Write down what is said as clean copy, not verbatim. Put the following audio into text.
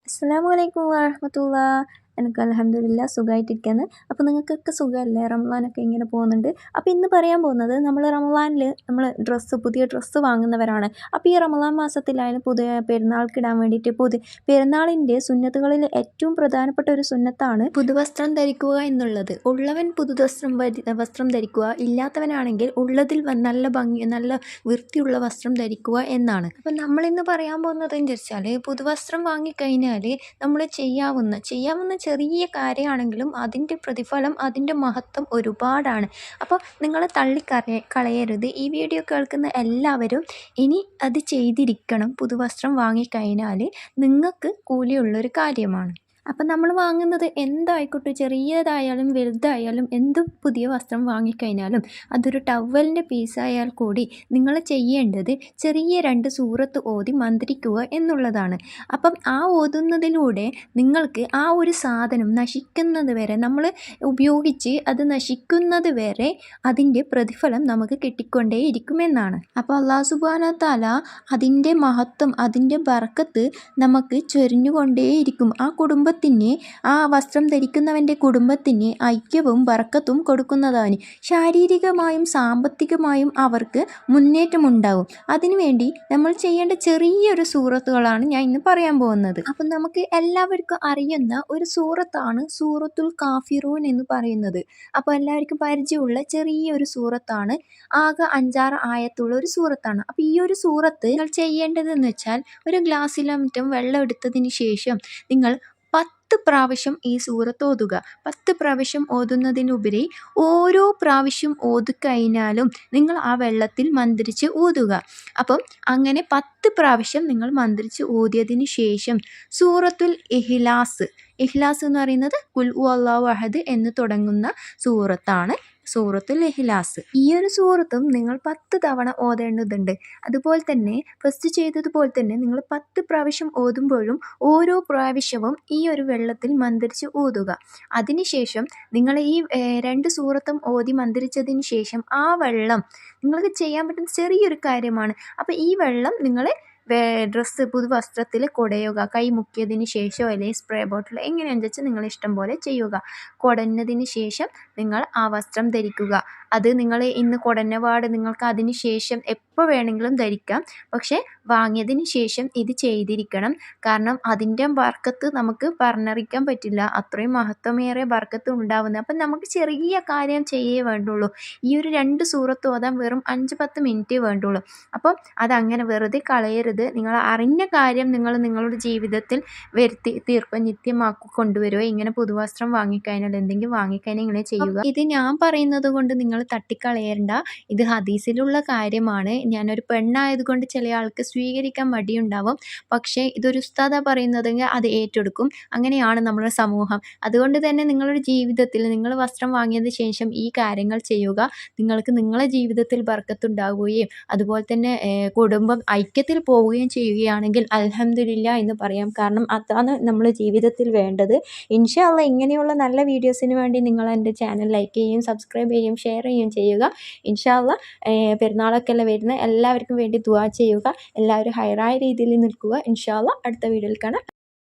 അസ്സലാമു അലൈക്കും വറഹ്മത്തുള്ളാഹി. എനിക്ക് അൽഹംദുലില്ലാ സുഖമായിട്ടിരിക്കുകയാണ്. അപ്പോൾ നിങ്ങൾക്കൊക്കെ സുഖമല്ലേ? റമളാനൊക്കെ ഇങ്ങനെ പോകുന്നുണ്ട്. അപ്പോൾ ഇന്ന് പറയാൻ പോകുന്നത് നമ്മൾ റമളാനിൽ നമ്മൾ പുതിയ ഡ്രസ്സ് വാങ്ങുന്നവരാണ്. അപ്പോൾ ഈ റമളാൻ മാസത്തിലായാലും പുതിയ പെരുന്നാൾക്കിടാൻ വേണ്ടിയിട്ട് പെരുന്നാളിൻ്റെ സുന്നത്തുകളിൽ ഏറ്റവും പ്രധാനപ്പെട്ട ഒരു സുന്നത്താണ് പുതുവസ്ത്രം ധരിക്കുക എന്നുള്ളത്. ഉള്ളവൻ വസ്ത്രം ധരിക്കുക, ഇല്ലാത്തവനാണെങ്കിൽ ഉള്ളതിൽ നല്ല വൃത്തിയുള്ള വസ്ത്രം ധരിക്കുക എന്നാണ്. അപ്പോൾ നമ്മളിന്ന് പറയാൻ പോകുന്നതെന്ന് വെച്ചാൽ പുതുവസ്ത്രം വാങ്ങിക്കഴിഞ്ഞാൽ നമ്മൾ ചെയ്യാവുന്ന ചെറിയ കാര്യമാണെങ്കിലും അതിൻ്റെ പ്രതിഫലം, അതിൻ്റെ മഹത്വം ഒരുപാടാണ്. അപ്പോൾ നിങ്ങൾ കളയരുത്. ഈ വീഡിയോ കേൾക്കുന്ന എല്ലാവരും ഇനി അത് ചെയ്തിരിക്കണം. പുതുവസ്ത്രം വാങ്ങിക്കഴിഞ്ഞാൽ നിങ്ങൾക്ക് കൂലിയുള്ളൊരു കാര്യമാണ്. അപ്പം നമ്മൾ വാങ്ങുന്നത് എന്തായിക്കോട്ടെ, ചെറിയതായാലും വലുതായാലും എന്ത് പുതിയ വസ്ത്രം വാങ്ങിക്കഴിഞ്ഞാലും അതൊരു ടവലിൻ്റെ പീസായാൽ കൂടി നിങ്ങൾ ചെയ്യേണ്ടത് ചെറിയ 2 സൂറത്ത് ഓതി മന്ത്രിക്കുക എന്നുള്ളതാണ്. അപ്പം ആ ഓതുന്നതിലൂടെ നിങ്ങൾക്ക് ആ ഒരു സാധനം നശിക്കുന്നത് വരെ, നമ്മൾ ഉപയോഗിച്ച് അത് നശിക്കുന്നത് വരെ അതിൻ്റെ പ്രതിഫലം നമുക്ക് കിട്ടിക്കൊണ്ടേയിരിക്കുമെന്നാണ്. അപ്പോൾ അല്ലാഹു സുബ്ഹാനഹു വ തആല അതിൻ്റെ മഹത്വം, അതിൻ്റെ ബർക്കത്ത് നമുക്ക് ചൊരിഞ്ഞുകൊണ്ടേയിരിക്കും. ആ വസ്ത്രം ധരിക്കുന്നവൻ്റെ കുടുംബത്തിന് ഐക്യവും ബർക്കത്തും കൊടുക്കുന്നതാണ്. ശാരീരികമായും സാമ്പത്തികമായും അവർക്ക് മുന്നേറ്റമുണ്ടാവും. അതിനുവേണ്ടി നമ്മൾ ചെയ്യേണ്ട ചെറിയൊരു സൂറത്തുകളാണ് ഞാൻ ഇന്ന് പറയാൻ പോകുന്നത്. അപ്പം നമുക്ക് എല്ലാവർക്കും അറിയുന്ന ഒരു സൂറത്താണ് സൂറത്തുൽ കാഫിറൂൻ എന്ന് പറയുന്നത്. അപ്പോൾ എല്ലാവർക്കും പരിചയമുള്ള ചെറിയൊരു സൂറത്താണ്. ആകെ 5-6 ആയത്തുള്ള ഒരു സൂറത്താണ്. അപ്പോൾ ഈ ഒരു സൂറത്ത് നിങ്ങൾ ചെയ്യേണ്ടതെന്ന് വെച്ചാൽ, ഒരു ഗ്ലാസ്സിലും മറ്റും വെള്ളം എടുത്തതിന് ശേഷം നിങ്ങൾ 10 പ്രാവശ്യം ഈ സൂറത്ത് ഓതുക. 10 പ്രാവശ്യം ഓതുന്നതിനുപരി ഓരോ പ്രാവശ്യം ഓതിക്കഴിഞ്ഞാലും നിങ്ങൾ ആ വെള്ളത്തിൽ മന്ത്രിച്ച് ഊതുക. അപ്പം അങ്ങനെ 10 പ്രാവശ്യം നിങ്ങൾ മന്ത്രിച്ച് ഊതിയതിന് ശേഷം സൂറത്തുൽ ഇഖ്ലാസ് എന്ന് പറയുന്നത് ഖുൽ ഹുവല്ലാഹു അഹദ് എന്ന് തുടങ്ങുന്ന സൂറത്താണ് സൂറത്തുൽ ഇഖ്ലാസ്. ഈ ഒരു സൂറത്തും നിങ്ങൾ 10 തവണ ഓതേണ്ടതുണ്ട്. അതുപോലെ തന്നെ ഫസ്റ്റ് ചെയ്തതുപോലെ തന്നെ നിങ്ങൾ 10 പ്രാവശ്യം ഓതുമ്പോഴും ഓരോ പ്രാവശ്യവും ഈ ഒരു വെള്ളത്തിൽ മന്ത്രിച്ച് ഊതുക. അതിനുശേഷം നിങ്ങൾ ഈ 2 സൂറത്തും ഓതി മന്ത്രിച്ചതിന് ശേഷം ആ വെള്ളം നിങ്ങൾക്ക് ചെയ്യാൻ പറ്റുന്ന ചെറിയൊരു കാര്യമാണ്. അപ്പോൾ ഈ വെള്ളം നിങ്ങൾ പുതുവസ്ത്രത്തിൽ കുടയുക. കൈ മുക്കിയതിന് ശേഷം അല്ലെങ്കിൽ സ്പ്രേ ബോട്ടിൽ എങ്ങനെയാണെന്ന് വെച്ചാൽ നിങ്ങൾ ഇഷ്ടം പോലെ ചെയ്യുക. കുടഞ്ഞതിന് ശേഷം നിങ്ങൾ ആ വസ്ത്രം ധരിക്കുക. അത് നിങ്ങൾ ഇന്ന് കുടഞ്ഞപാട് നിങ്ങൾക്ക് അതിന് ശേഷം എപ്പോൾ വേണമെങ്കിലും ധരിക്കാം. പക്ഷേ വാങ്ങിയതിന് ശേഷം ഇത് ചെയ്തിരിക്കണം. കാരണം അതിൻ്റെ ബർക്കത്ത് നമുക്ക് പറഞ്ഞറിയിക്കാൻ പറ്റില്ല. അത്രയും മഹത്വമേറിയ ബർക്കത്ത് ഉണ്ടാവുന്നത്. അപ്പം നമുക്ക് ചെറിയ കാര്യം ചെയ്യേ വേണ്ടുള്ളൂ. ഈ ഒരു 2 സൂറത്ത് ഓതാൻ വെറും 5-10 മിനിറ്റേ വേണ്ടുള്ളൂ. അപ്പം അതങ്ങനെ വെറുതെ കളയരുത്. നിങ്ങൾ അറിഞ്ഞ കാര്യം നിങ്ങൾ നിങ്ങളുടെ ജീവിതത്തിൽ വരുത്തി തീർക്കുക, നിത്യമാക്കി കൊണ്ടുവരിക. ഇങ്ങനെ പുതുവസ്ത്രം വാങ്ങിക്കഴിഞ്ഞാൽ, എന്തെങ്കിലും വാങ്ങിക്കഴിഞ്ഞാൽ ഇങ്ങനെ ചെയ്യുക. ഇത് ഞാൻ പറയുന്നത് കൊണ്ട് നിങ്ങൾ തട്ടിക്കളയണ്ട. ഇത് ഹദീസിലുള്ള കാര്യമാണ്. ഞാനൊരു പെണ്ണായതുകൊണ്ട് ചില ആൾക്ക് സ്വീകരിക്കാൻ മടിയുണ്ടാവും. പക്ഷേ ഇതൊരു ഉസ്താദ പറയുന്നതെങ്കിൽ അത് ഏറ്റെടുക്കും. അങ്ങനെയാണ് നമ്മുടെ സമൂഹം. അതുകൊണ്ട് തന്നെ നിങ്ങളുടെ ജീവിതത്തിൽ നിങ്ങൾ വസ്ത്രം വാങ്ങിയതിന് ശേഷം ഈ കാര്യങ്ങൾ ചെയ്യുക. നിങ്ങൾക്ക് നിങ്ങളുടെ ജീവിതത്തിൽ ബർക്കത്തുണ്ടാവുകയും അതുപോലെ തന്നെ കുടുംബം ഐക്യത്തിൽ പോവുകയും ചെയ്യുകയാണെങ്കിൽ അൽഹംദുലില്ലാ എന്ന് പറയാം. കാരണം അതാണ് നമ്മുടെ ജീവിതത്തിൽ വേണ്ടത്. ഇൻഷാ അല്ലാഹ് ഇങ്ങനെയുള്ള നല്ല വീഡിയോസിന് വേണ്ടി നിങ്ങൾ എൻ്റെ ചാനൽ ലൈക്ക് ചെയ്യുകയും സബ്സ്ക്രൈബ് ചെയ്യുകയും ഷെയർ ചെയ്യുകയും ചെയ്യുക. ഇൻഷാ അല്ലാഹ് പെരുന്നാളൊക്കെ അല്ലേ വരുന്നത്, എല്ലാവർക്കും വേണ്ടി ദുആ ചെയ്യുക. എല്ലാവരും ഹൈറായ രീതിയിൽ നിൽക്കുക. ഇൻഷാ അല്ലാഹ് അടുത്ത വീഡിയോയിൽ കാണാം.